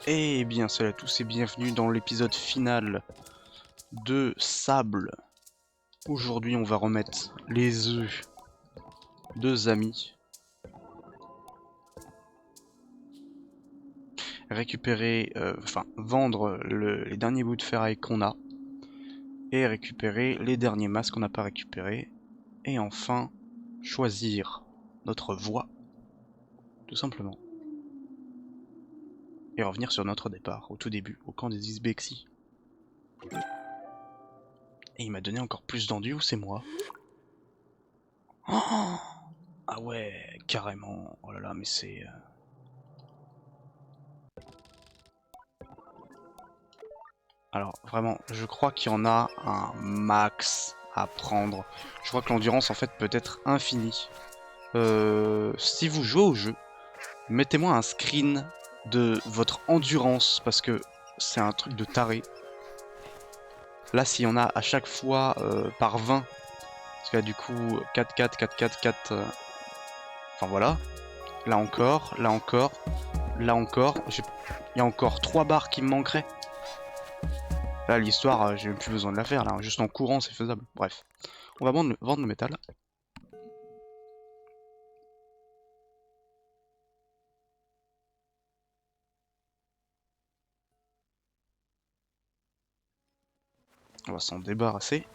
Eh bien, salut à tous et bienvenue dans l'épisode final de Sable. Aujourd'hui, on va remettre les œufs de amis, récupérer, vendre les derniers bouts de ferraille qu'on a, et récupérer les derniers masques qu'on n'a pas récupérés, et enfin, choisir notre voie, tout simplement. Et revenir sur notre départ, au tout début, au camp des Isbexi. Et il m'a donné encore plus d'enduit ou c'est moi? Oh, ah ouais, carrément. Oh là là, mais c'est... Alors, vraiment, je crois qu'il y en a un max à prendre. Je crois que l'endurance, en fait, peut être infinie. Si vous jouez au jeu, mettez-moi un screen de votre endurance, parce que c'est un truc de taré. Là, s'il y en a à chaque fois par 20, parce que là, du coup, 4, 4, 4, 4, 4... Enfin, voilà. Là encore, là encore, là encore. Il y a encore 3 barres qui me manqueraient. Là, l'histoire, j'ai même plus besoin de la faire, là. Juste en courant, c'est faisable. Bref. On va vendre le métal. On va s'en débarrasser.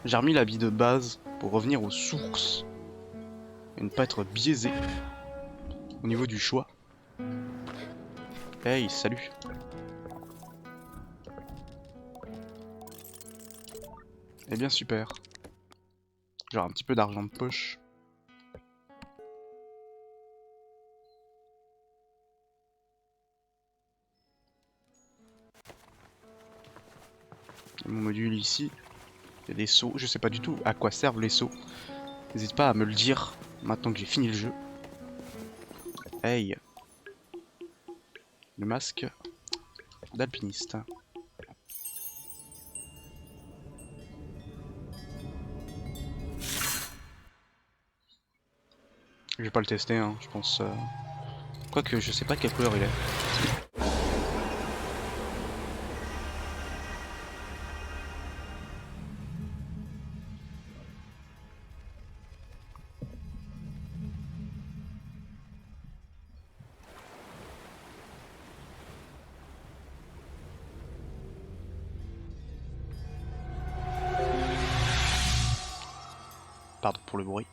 J'ai remis l'habit de base pour revenir aux sources. Et ne pas être biaisé au niveau du choix. Hey, salut. Eh bien, super. Genre un petit peu d'argent de poche. Mon module ici. Il y a des seaux. Je sais pas du tout à quoi servent les seaux. N'hésite pas à me le dire maintenant que j'ai fini le jeu. Hey. Le masque d'alpiniste. Je vais pas le tester, hein, je pense. Quoique, je sais pas quelle couleur il est. Pardon pour le bruit.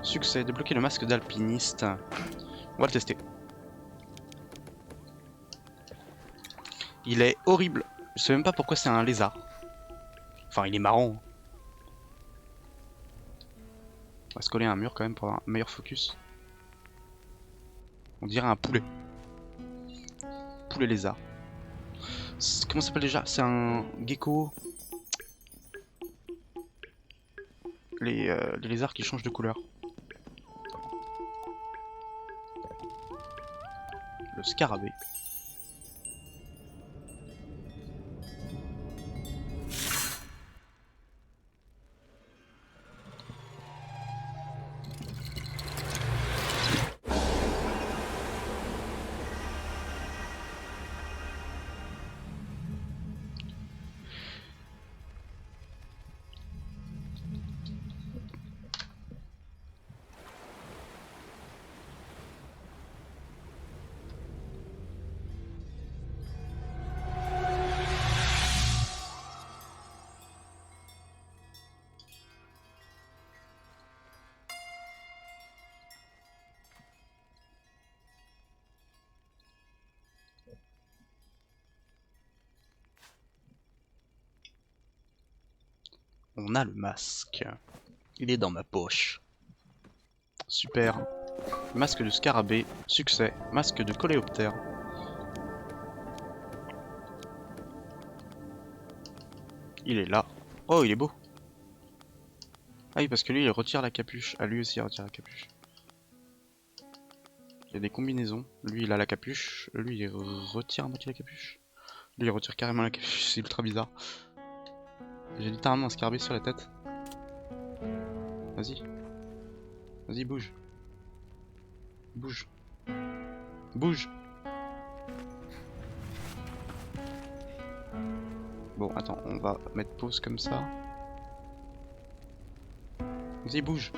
Succès, débloquer le masque d'alpiniste. On va le tester. Il est horrible. Je sais même pas pourquoi c'est un lézard. Enfin, il est marrant. On va se coller à un mur quand même pour avoir un meilleur focus. On dirait un poulet. Poulet lézard. Comment ça s'appelle déjà? C'est un gecko. Les lézards qui changent de couleur. Le scarabée. On a le masque. Il est dans ma poche. Super. Masque de scarabée. Succès. Masque de coléoptère. Il est là. Oh, il est beau. Ah oui, parce que lui, il retire la capuche. Ah, lui aussi, il retire la capuche. Il y a des combinaisons. Lui, il a la capuche. Lui, il retire à moitié la capuche. Lui, il retire carrément la capuche. C'est ultra bizarre. J'ai littéralement un scarabée sur la tête. Vas-y. Vas-y, bouge. Bouge. Bouge. Bon, attends, on va mettre pause comme ça. Vas-y, bouge.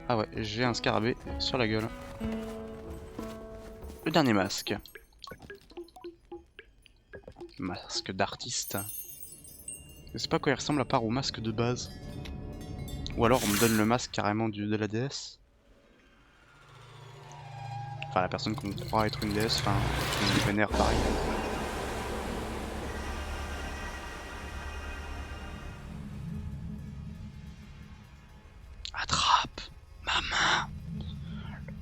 Ah ouais, j'ai un scarabée sur la gueule. Le dernier masque. Masque d'artiste. Je sais pas à quoi il ressemble à part au masque de base. Ou alors on me donne le masque carrément de la déesse. Enfin la personne qu'on croit être une déesse, enfin qu'on vénère pareil. Attrape ma main.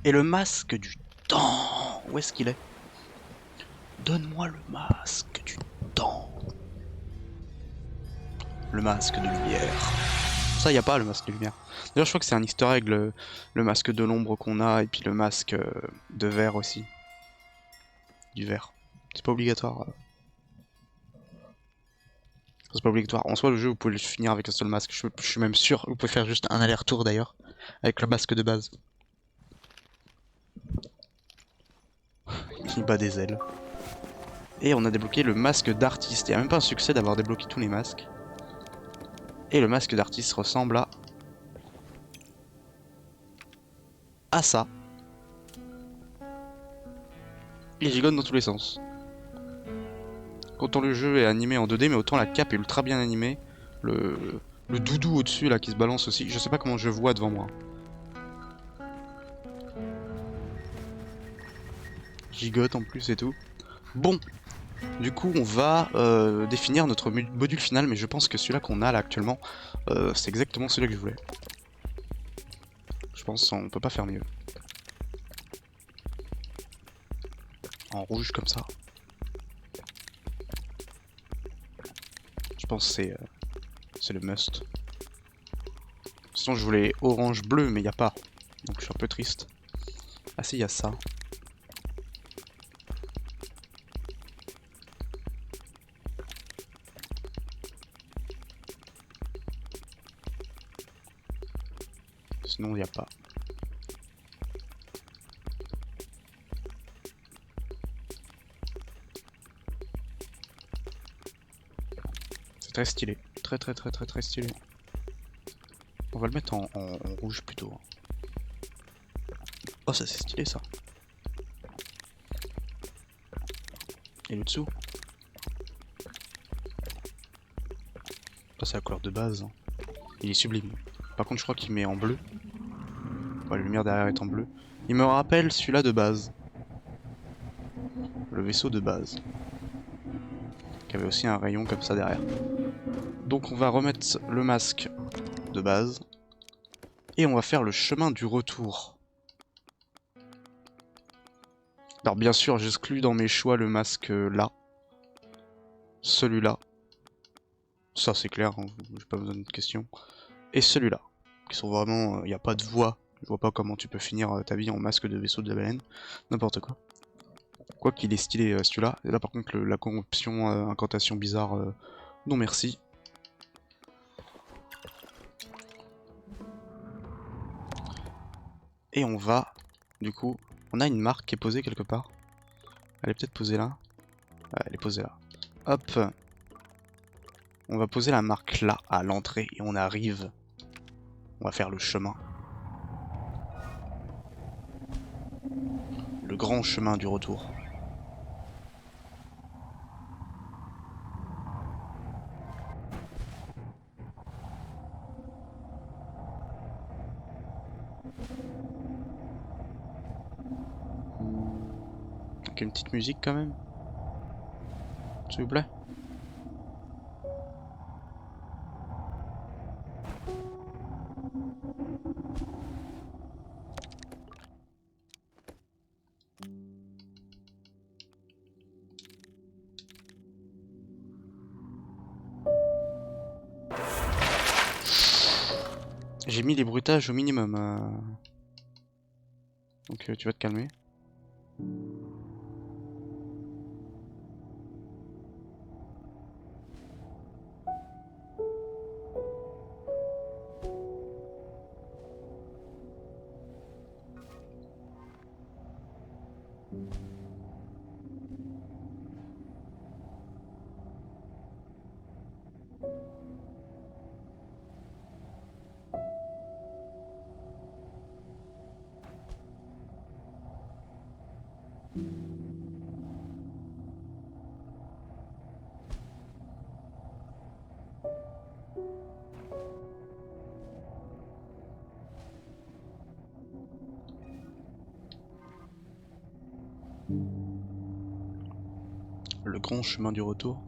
Et le masque du temps. Où est-ce qu'il est? Donne-moi le masque du temps. Le masque de lumière. Ça, y a pas le masque de lumière. D'ailleurs, je crois que c'est un easter egg, le masque de l'ombre qu'on a, et puis le masque de verre aussi. Du verre. C'est pas obligatoire. C'est pas obligatoire. En soi, le jeu, vous pouvez le finir avec un seul masque. Je suis même sûr. Vous pouvez faire juste un aller-retour d'ailleurs, avec le masque de base. Il bat des ailes. Et on a débloqué le masque d'artiste. Il n'y a même pas un succès d'avoir débloqué tous les masques. Et le masque d'artiste ressemble à ça. Il gigote dans tous les sens. Autant le jeu est animé en 2D, mais autant la cape est ultra bien animée. Le doudou au-dessus là qui se balance aussi. Je sais pas comment je vois devant moi. Gigote en plus et tout. Bon, du coup on va définir notre module final, mais je pense que celui-là qu'on a là actuellement, c'est exactement celui que je voulais. Je pense qu'on peut pas faire mieux. En rouge comme ça. Je pense que c'est le must. Sinon je voulais orange bleu, mais il n'y a pas. Donc je suis un peu triste. Ah si, il y a ça. Sinon il n'y a pas. C'est très stylé. Très stylé. On va le mettre en rouge plutôt. Oh ça c'est stylé ça. Et le dessous. Ça c'est la couleur de base. Il est sublime. Par contre je crois qu'il met en bleu. Ouais, la lumière derrière est en bleu. Il me rappelle celui-là de base. Le vaisseau de base. Qui avait aussi un rayon comme ça derrière. Donc on va remettre le masque de base. Et on va faire le chemin du retour. Alors bien sûr j'exclus dans mes choix le masque là. Celui-là. Ça c'est clair, hein, j'ai pas besoin de questions. Et celui-là. Qui sont vraiment... Il n'y a pas de voix. Je vois pas comment tu peux finir ta vie en masque de vaisseau de la baleine. N'importe quoi. Quoi qu'il est stylé celui-là. Et là par contre la corruption, incantation bizarre, non merci. Et on va, du coup, on a une marque qui est posée quelque part. Elle est peut-être posée là. Ouais, elle est posée là. Hop. On va poser la marque là, à l'entrée, et on arrive. On va faire le chemin. Le grand chemin du retour. Donc une petite musique quand même. S'il vous plaît. J'ai mis les bruitages au minimum. Donc tu vas te calmer. Le grand chemin du retour.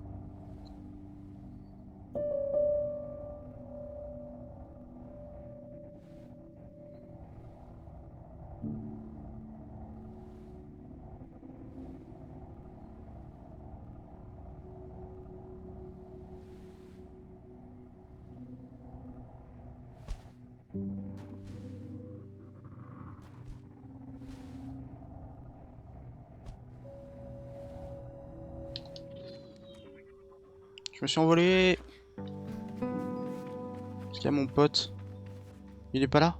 Je me suis envolé. Est-ce qu'il y a mon pote? Il est pas là?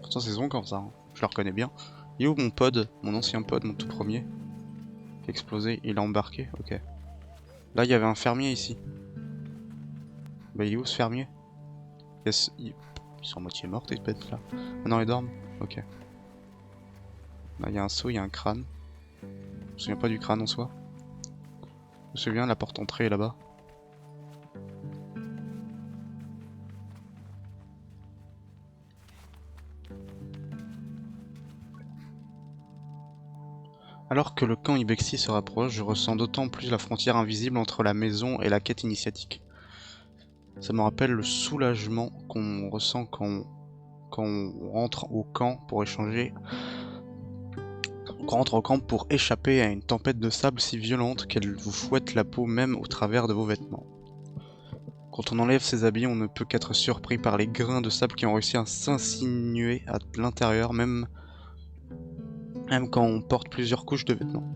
Pourtant c'est son comme ça, hein. Je le reconnais bien. Il est où mon pod? Mon ancien pod, mon tout premier? Qui a explosé, il a embarqué, ok. Là il y avait un fermier ici. Bah il est où ce fermier? Yes, ils sont à moitié morts ces bêtes là. Ah non ils dorment? Ok. Là il y a un seau, il y a un crâne. Je me souviens pas du crâne en soi. Je me souviens, la porte entrée est là-bas. Alors que le camp Ibexi se rapproche, je ressens d'autant plus la frontière invisible entre la maison et la quête initiatique. Ça me rappelle le soulagement qu'on ressent quand on rentre au camp pour échanger. On rentre au camp pour échapper à une tempête de sable si violente qu'elle vous fouette la peau même au travers de vos vêtements. Quand on enlève ses habits, on ne peut qu'être surpris par les grains de sable qui ont réussi à s'insinuer à l'intérieur, même quand on porte plusieurs couches de vêtements.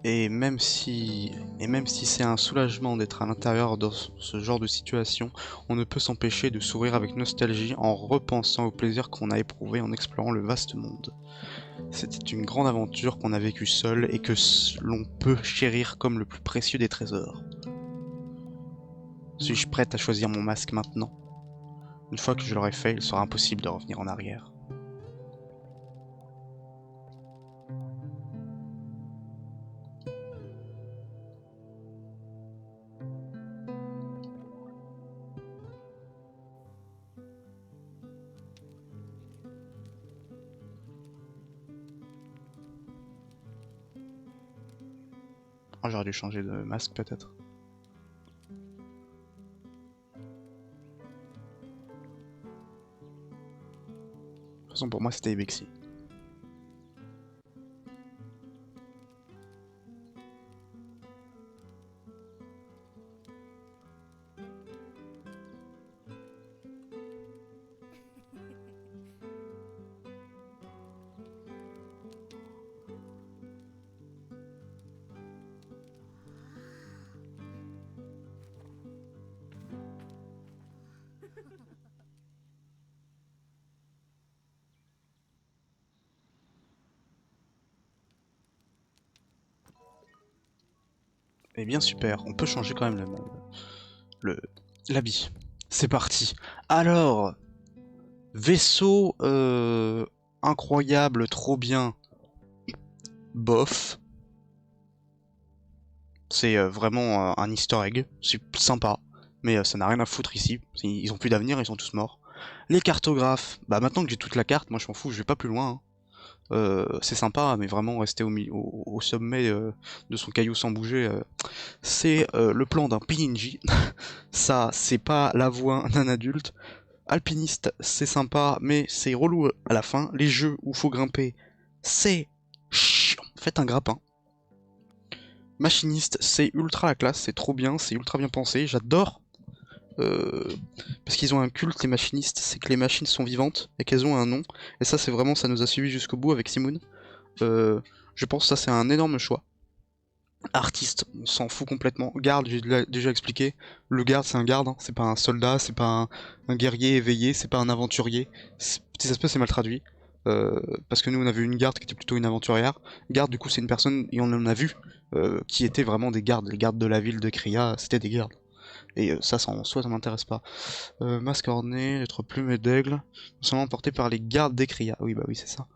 Et même si c'est un soulagement d'être à l'intérieur dans ce genre de situation, on ne peut s'empêcher de sourire avec nostalgie en repensant au plaisir qu'on a éprouvé en explorant le vaste monde. C'était une grande aventure qu'on a vécue seul et que l'on peut chérir comme le plus précieux des trésors. Suis-je prête à choisir mon masque maintenant? Une fois que je l'aurai fait, il sera impossible de revenir en arrière. Oh, j'aurais dû changer de masque peut-être. De toute façon pour moi c'était Ibexi. Eh bien super, on peut changer quand même l'habit. C'est parti. Alors, vaisseau incroyable, trop bien. Bof. C'est vraiment un easter egg, c'est sympa. Mais ça n'a rien à foutre ici. Ils ont plus d'avenir, ils sont tous morts. Les cartographes, bah maintenant que j'ai toute la carte, moi je m'en fous, je vais pas plus loin, hein. C'est sympa, mais vraiment rester au sommet de son caillou sans bouger, c'est le plan d'un PNJ. Ça, c'est pas la voix d'un adulte. Alpiniste, c'est sympa, mais c'est relou à la fin. Les jeux où faut grimper, c'est chiant. Faites un grappin. Machiniste, c'est ultra la classe, c'est trop bien, c'est ultra bien pensé, j'adore. parce qu'ils ont un culte, les machinistes, c'est que les machines sont vivantes et qu'elles ont un nom. Et ça, c'est vraiment, ça nous a suivi jusqu'au bout avec Simoun. Je pense que ça, c'est un énorme choix. Artiste, on s'en fout complètement. Garde, j'ai déjà expliqué. Le garde, c'est un garde, hein. C'est pas un soldat, c'est pas un guerrier éveillé, c'est pas un aventurier. Petit aspect, c'est mal traduit. Parce que nous, on a vu une garde qui était plutôt une aventurière. Garde, du coup, c'est une personne, et on en a vu, qui étaient vraiment des gardes. Les gardes de la ville de Kria, c'était des gardes. Et ça, en soi, ça m'intéresse pas. Masque orné, lettre plume et d'aigle, seulement porté par les gardes des Kria. Oui, bah oui, c'est ça.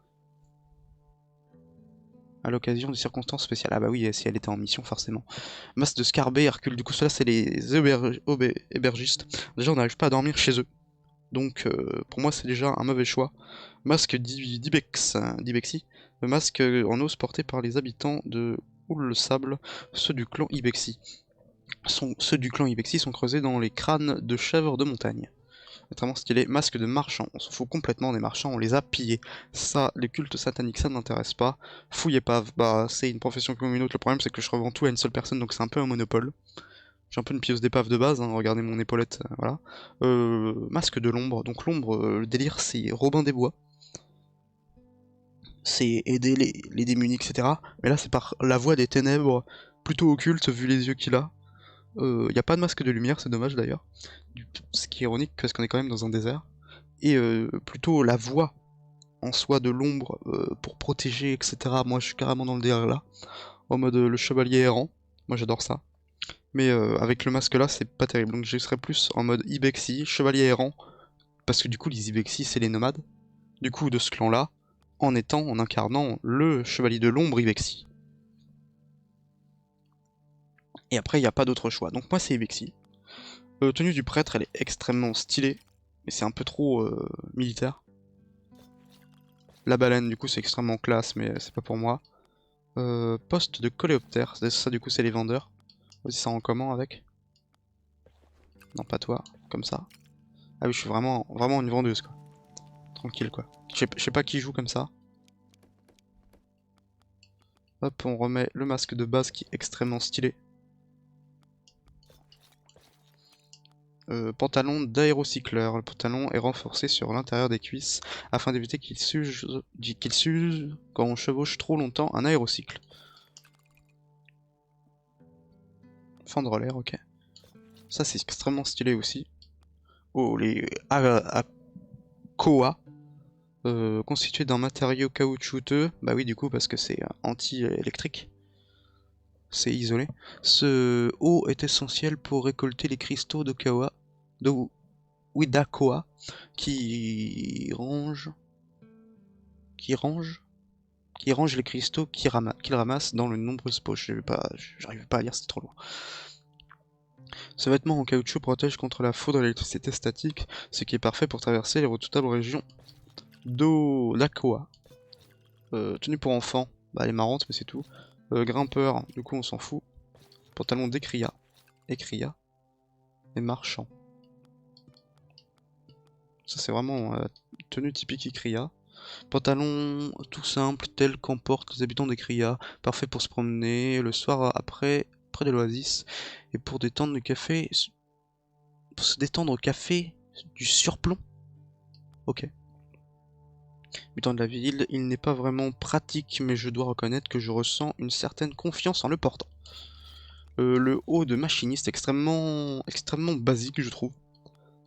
À l'occasion de circonstances spéciales. Ah bah oui, si elle était en mission, forcément. Masque de Scarbet, Hercule, du coup, cela c'est les hébergistes. Déjà, on n'arrive pas à dormir chez eux. Donc, pour moi, c'est déjà un mauvais choix. Masque d'Ibexi. Le masque en os porté par les habitants de Houle-le-Sable, ceux du clan Ibexi. Ceux du clan Ibexi sont creusés dans les crânes de chèvres de montagne. Vraiment stylé. Masque de marchand, on s'en fout complètement des marchands, on les a pillés. Ça, les cultes sataniques, ça ne m'intéresse pas. Fouille épave, bah c'est une profession comme une autre, le problème c'est que je revends tout à une seule personne, donc c'est un peu un monopole. J'ai un peu une pieuse d'épave de base, hein, regardez mon épaulette, voilà. Masque de l'ombre, donc l'ombre, le délire c'est Robin des Bois. C'est aider les démunis, etc. Mais là c'est par la voie des ténèbres, plutôt occulte vu les yeux qu'il a. Y a pas de masque de lumière, c'est dommage d'ailleurs. Ce qui est ironique parce qu'on est quand même dans un désert. Et plutôt la voix en soi de l'ombre pour protéger, etc. Moi je suis carrément dans le délire là. En mode le chevalier errant. Moi j'adore ça. Mais avec le masque là, c'est pas terrible. Donc je serais plus en mode Ibexi, chevalier errant. Parce que du coup, les Ibexi, c'est les nomades. Du coup, de ce clan là, en incarnant le chevalier de l'ombre Ibexi. Et après, il n'y a pas d'autre choix. Donc moi, c'est Ibexi. Tenue du prêtre, elle est extrêmement stylée. Mais c'est un peu trop militaire. La baleine, du coup, c'est extrêmement classe, mais c'est pas pour moi. Poste de coléoptère, ça du coup, c'est les vendeurs. Vas-y, ça rend comment avec? Non, pas toi, comme ça. Ah oui, je suis vraiment une vendeuse, quoi. Tranquille, quoi. Je sais pas qui joue comme ça. Hop, on remet le masque de base qui est extrêmement stylé. Pantalon d'aérocycleur. Le pantalon est renforcé sur l'intérieur des cuisses afin d'éviter qu'il s'use quand on chevauche trop longtemps un aérocycle. Fendre l'air, ok. Ça c'est extrêmement stylé aussi. Oh, les Koa, constitué d'un matériau caoutchouteux. Bah oui, du coup, parce que c'est anti-électrique. C'est isolé. Ce eau est essentiel pour récolter les cristaux de Kawa, de Widakoa, qui range les cristaux qu'il ramasse dans de nombreuses poches. J'arrive pas à lire, c'est trop loin. Ce vêtement en caoutchouc protège contre la foudre et l'électricité statique, ce qui est parfait pour traverser les redoutables régions d'Akoa. Tenue pour enfants, bah elle est marrante mais c'est tout. Grimpeur, du coup on s'en fout. Pantalon d'Ekria, et marchand. Ça c'est vraiment tenue typique Ekria. Pantalon tout simple tel qu'en portent les habitants d'Ekria, parfait pour se promener le soir après près de l'oasis et pour détendre le café, pour se détendre au café du surplomb. Ok. Habitant de la ville, il n'est pas vraiment pratique, mais je dois reconnaître que je ressens une certaine confiance en le portant. Le haut de machiniste extrêmement basique, je trouve.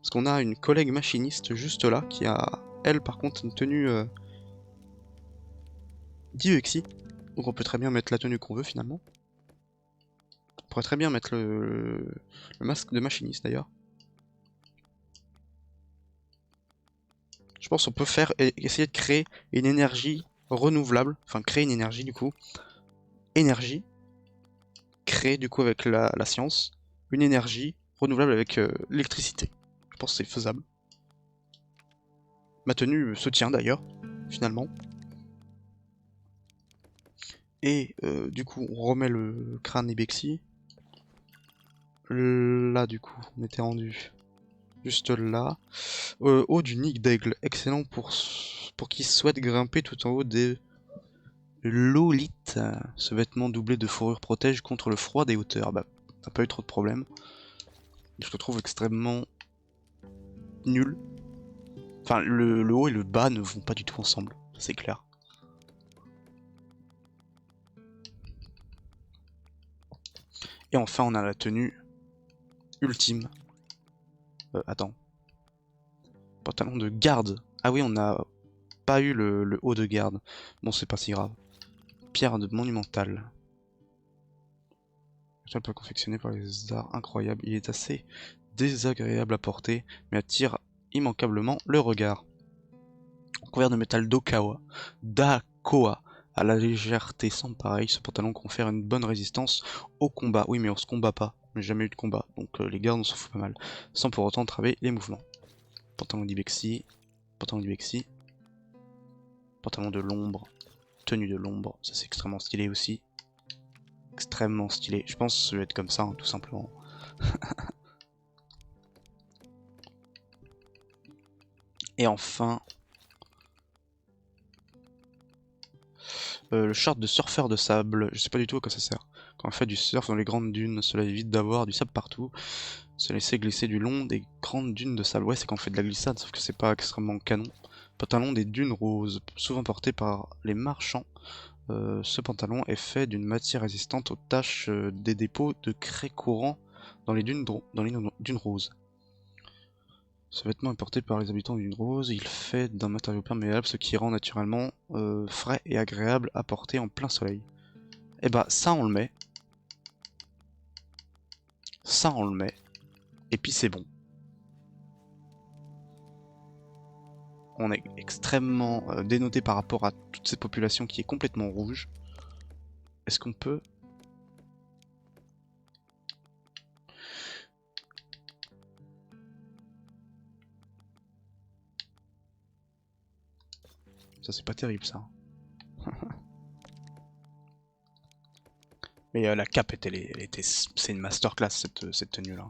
Parce qu'on a une collègue machiniste juste là, qui a, elle, par contre, une tenue d'Iuexi. Donc on peut très bien mettre la tenue qu'on veut, finalement. On pourrait très bien mettre le masque de machiniste, d'ailleurs. Je pense qu'on peut essayer de créer une énergie renouvelable. Enfin, créer une énergie, du coup. Énergie. Créer, du coup, avec la science. Une énergie renouvelable avec l'électricité. Je pense que c'est faisable. Ma tenue se tient d'ailleurs, finalement. Et du coup, on remet le crâne Ibexi. Là, du coup, on était rendu juste là. Haut du nid d'aigle, excellent pour qui souhaite grimper tout en haut des lolites. Ce vêtement doublé de fourrure protège contre le froid des hauteurs. Bah, t'as pas eu trop de problèmes. Je le trouve extrêmement nul. Enfin, le haut et le bas ne vont pas du tout ensemble, c'est clair. Et enfin, on a la tenue ultime. Attends. Pantalon de garde. Ah oui, on n'a pas eu le haut de garde. Bon, c'est pas si grave. Pierre de monumentale. Un peu confectionné par les arts incroyables. Il est assez désagréable à porter, mais attire immanquablement le regard. Couvert de métal d'Akoa, à la légèreté sans pareil, ce pantalon confère une bonne résistance au combat. Oui, mais on se combat pas. J'ai jamais eu de combat, donc les gardes on s'en fout pas mal. Sans pour autant traver les mouvements. Pantalon d'Ibexi, pantalon d'Ibexi, pantalon de l'ombre, tenue de l'ombre, ça c'est extrêmement stylé aussi. Extrêmement stylé. Je pense que ça va être comme ça, hein, tout simplement. Et enfin, le short de surfeur de sable. Je sais pas du tout à quoi ça sert. Quand on fait du surf dans les grandes dunes, cela évite d'avoir du sable partout. Se laisser glisser du long des grandes dunes de sable. Ouais, c'est quand on fait de la glissade, sauf que c'est pas extrêmement canon. Pantalon des dunes roses, souvent porté par les marchands. Ce pantalon est fait d'une matière résistante aux taches des dépôts de craie courant dans les dunes roses. Ce vêtement est porté par les habitants d'une rose, il fait d'un matériau perméable, ce qui rend naturellement frais et agréable à porter en plein soleil. Et bah ça on le met, ça on le met, et puis c'est bon. On est extrêmement dénoté par rapport à toute cette population qui est complètement rouge. Est-ce qu'on peut... Ça c'est pas terrible ça. Mais la cape, c'est une masterclass cette tenue là.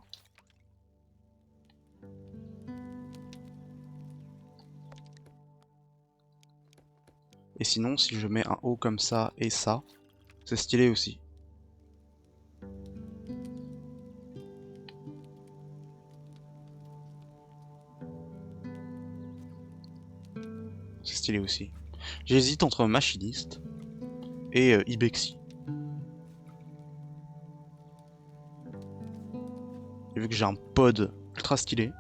Et sinon, si je mets un haut comme ça et ça, c'est stylé aussi. C'est stylé aussi. J'hésite entre machiniste et Ibexi. Et vu que j'ai un pod ultra stylé,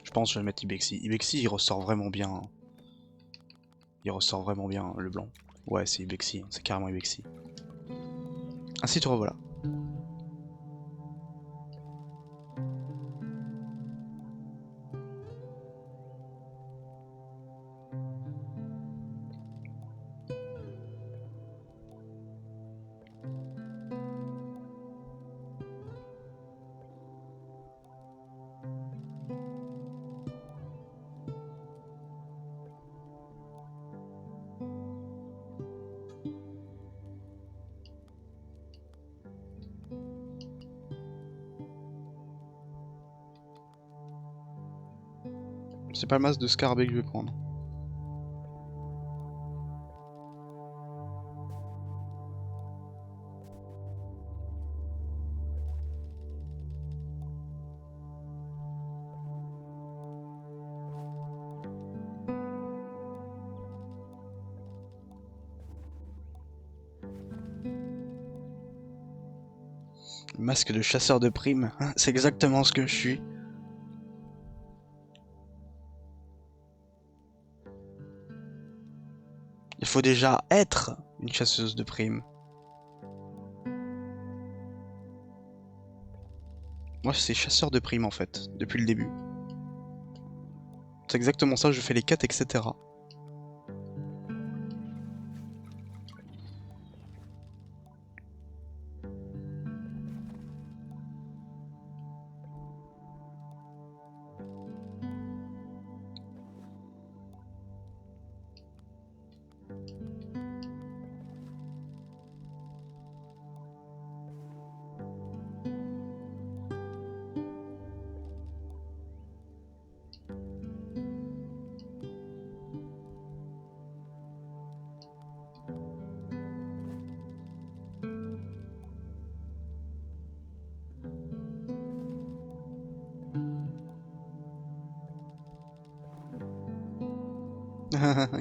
je pense que je vais mettre Ibexi. Ibexi il ressort vraiment bien. Hein. Il ressort vraiment bien le blanc. Ouais, c'est Ibexi, c'est carrément Ibexi. Ainsi te revoilà. C'est pas le masque de Scarabée que je vais prendre. Masque de chasseur de primes, c'est exactement ce que je suis. Il faut déjà être une chasseuse de primes. Moi c'est chasseur de primes en fait, depuis le début. C'est exactement ça, je fais les quêtes, etc.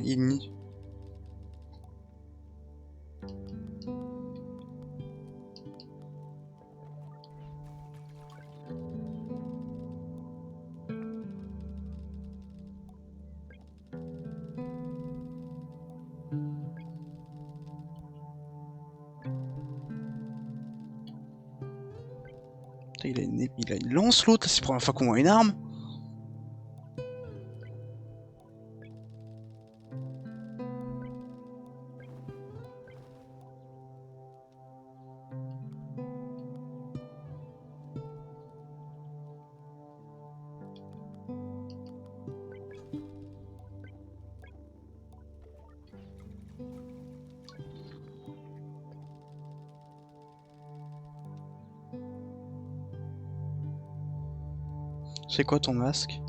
Il nie. Il a une lance l'autre, c'est la première fois qu'on voit une arme. C'est quoi ton masque?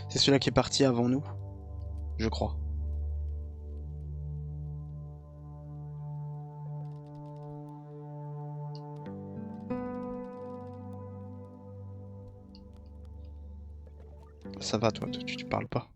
C'est celui-là qui est parti avant nous, je crois. Ça va toi, tu parles pas.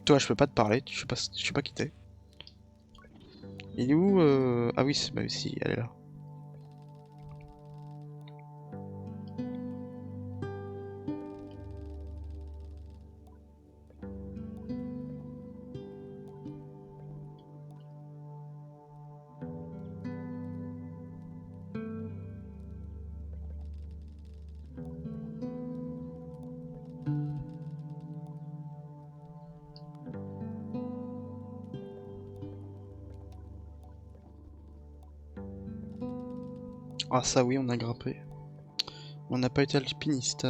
Toi, je peux pas te parler, je sais pas qui t'es. Il est où Ah oui, bah si, elle est là. Ah ça oui, on a grimpé. On n'a pas été alpiniste.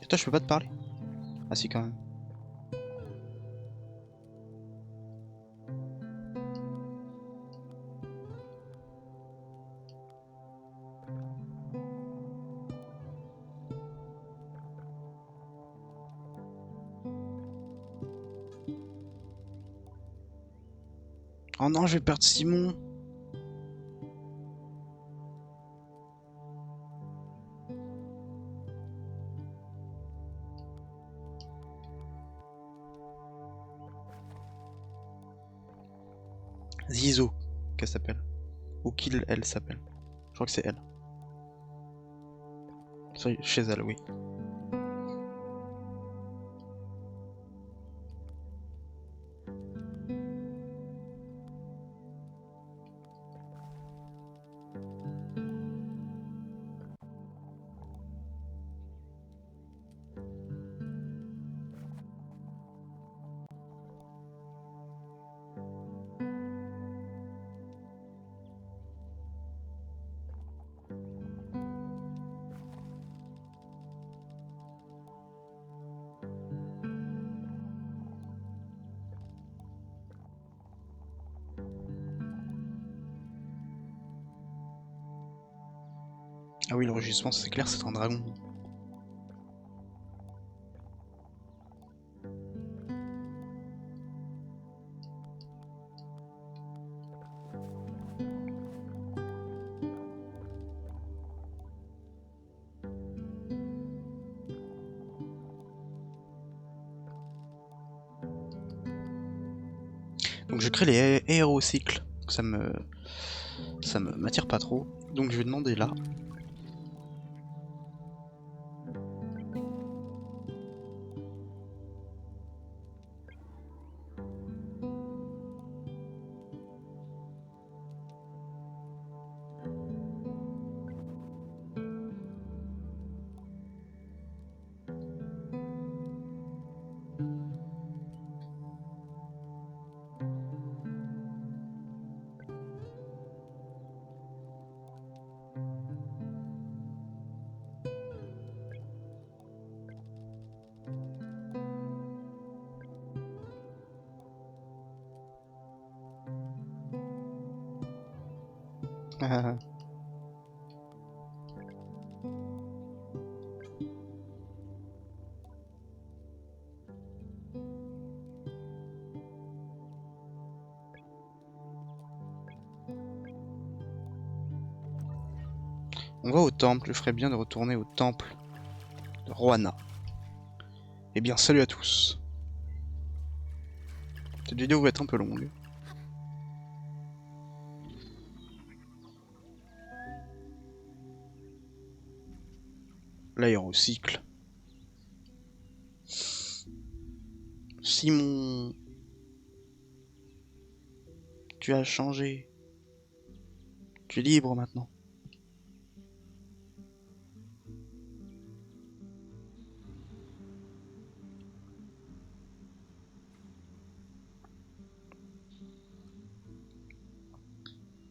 Et toi, je peux pas te parler? Ah si, quand même. Oh non, je vais perdre Simon. Zizo, qu'elle s'appelle. Ou qu'il, elle s'appelle. Je crois que c'est elle. Chez elle, oui. Ah oui, le rugissement, c'est clair, c'est un dragon. Donc je crée les aérocycles. Ça me m'attire pas trop. Donc je vais demander là. On va au temple, je ferais bien de retourner au temple de Rohanna. Eh bien, salut à tous. Cette vidéo va être un peu longue. L'aérocycle. Simon, tu as changé. Tu es libre maintenant.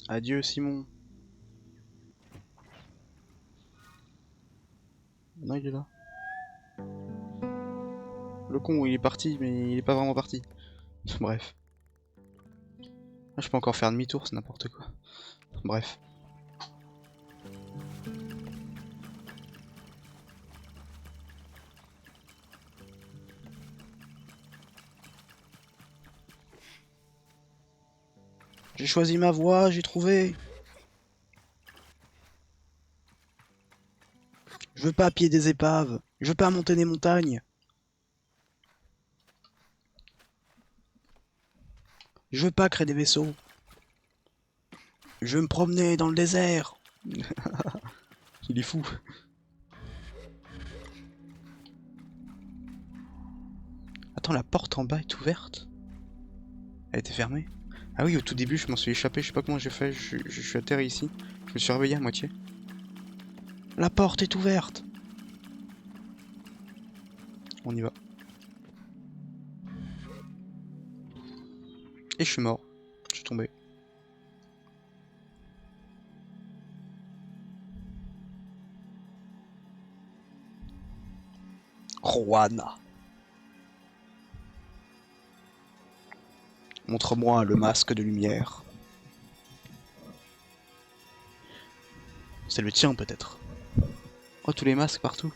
Adieu Simon. Non, il est là. Le con, il est parti, mais il est pas vraiment parti. Bref. Ah, je peux encore faire demi-tour, c'est n'importe quoi. Bref. J'ai choisi ma voie, j'ai trouvé. Je veux pas piller des épaves. Je veux pas monter des montagnes. Je veux pas créer des vaisseaux. Je veux me promener dans le désert. Il est fou. Attends, la porte en bas est ouverte? Elle était fermée? Ah oui, au tout début, je m'en suis échappé. Je sais pas comment j'ai fait. Je suis atterri ici. Je me suis réveillé à moitié. La porte est ouverte. On y va. Et je suis mort. Je suis tombé. Rohanna. Montre-moi le masque de lumière. C'est le tien peut-être. Oh, tous les masques partout.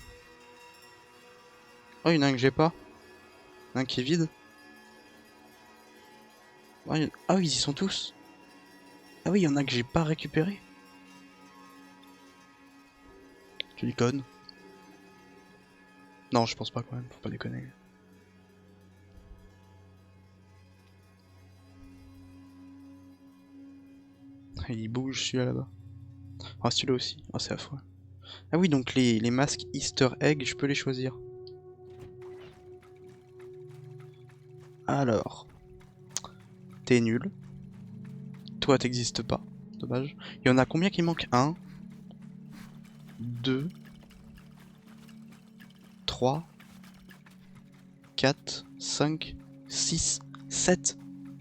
Oh, il y en a un que j'ai pas. Un qui est vide. Oh, ah oui, ils y sont tous. Ah oui, il y en a que j'ai pas récupéré. Tu déconnes? Non, je pense pas quand même, faut pas déconner. Il bouge celui-là là-bas. Ah, celui-là aussi. Ah, c'est affreux. Ah oui, donc les masques Easter Egg, je peux les choisir. Alors, t'es nul. Toi, t'existes pas. Dommage. Il y en a combien qui manquent? 1, 2, 3, 4, 5, 6, 7.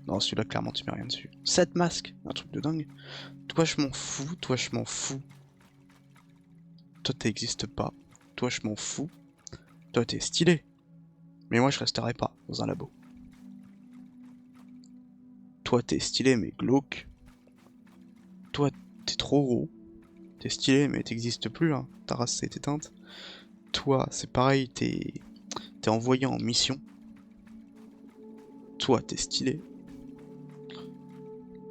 Non, celui-là, clairement, tu mets rien dessus. 7 masques. Un truc de dingue. Toi, je m'en fous. Toi, je m'en fous. Toi, t'existes pas. Toi, je m'en fous. Toi, t'es stylé. Mais moi, je resterai pas dans un labo. Toi, t'es stylé, mais glauque. Toi, t'es trop gros. T'es stylé, mais t'existes plus, hein. Ta race s'est éteinte. Toi, c'est pareil, t'es envoyé en mission. Toi, t'es stylé.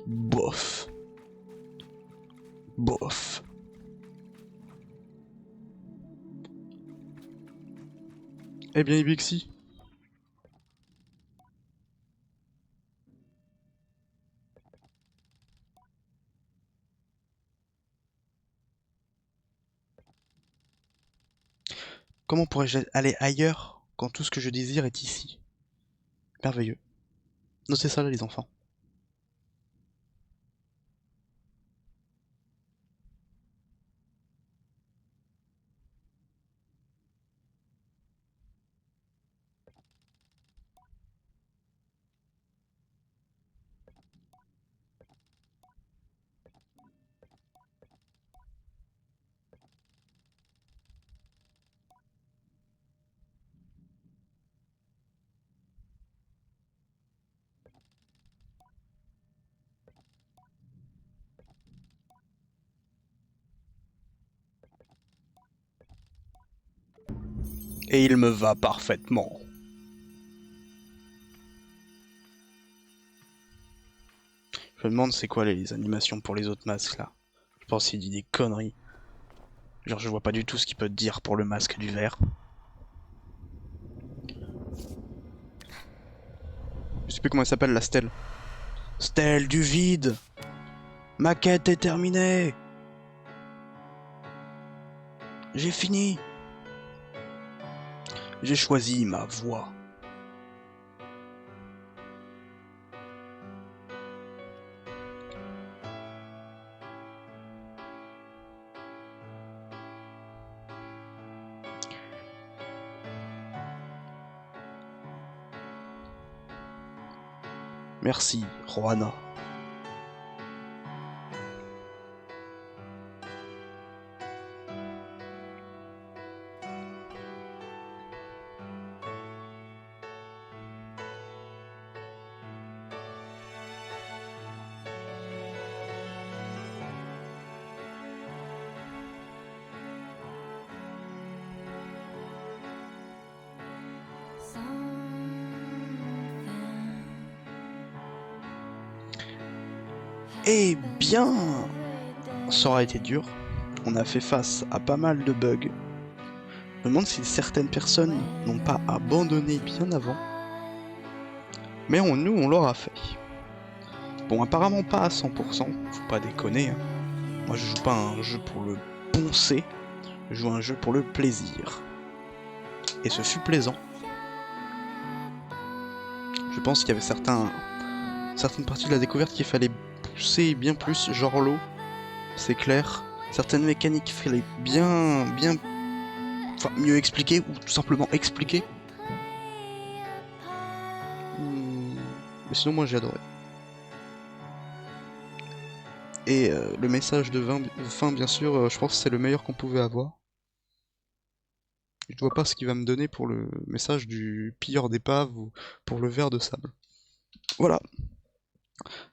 Bof. Bof. Eh bien, Ibixi. Comment pourrais-je aller ailleurs quand tout ce que je désire est ici? Merveilleux. Notez ça là, les enfants. Et il me va parfaitement. Je me demande c'est quoi les animations pour les autres masques là. Je pense qu'il dit des conneries. Genre je vois pas du tout ce qu'il peut te dire pour le masque du verre. Je sais plus comment elle s'appelle la stèle. Stèle du vide. Ma quête est terminée. J'ai fini. J'ai choisi ma voie. Merci, Rohana. Eh bien, ça aurait été dur. On a fait face à pas mal de bugs. Je me demande si certaines personnes n'ont pas abandonné bien avant. Mais nous, on l'aura fait. Bon, apparemment pas à 100%, faut pas déconner. Hein. Moi, je joue pas à un jeu pour le poncer, je joue à un jeu pour le plaisir. Et ce fut plaisant. Je pense qu'il y avait certaines parties de la découverte qu'il fallait pousser bien plus, genre l'eau, c'est clair. Certaines mécaniques qu'il fallait enfin, mieux expliquer, ou tout simplement expliquer. Mais sinon, moi j'ai adoré. Et le message de fin, bien sûr, je pense que c'est le meilleur qu'on pouvait avoir. Je vois pas ce qu'il va me donner pour le message du pilleur d'épave ou pour le ver de sable. Voilà.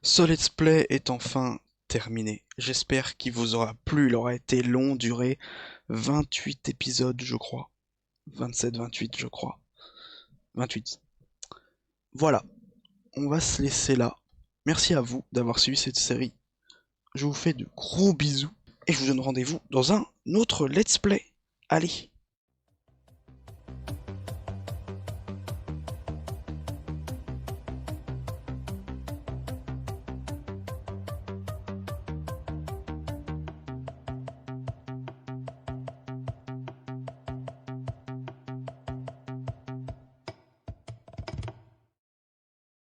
Ce let's play est enfin terminé. J'espère qu'il vous aura plu. Il aura été long, duré 28 épisodes, je crois. 27, 28, je crois. 28. Voilà. On va se laisser là. Merci à vous d'avoir suivi cette série. Je vous fais de gros bisous et je vous donne rendez-vous dans un autre let's play. Allez.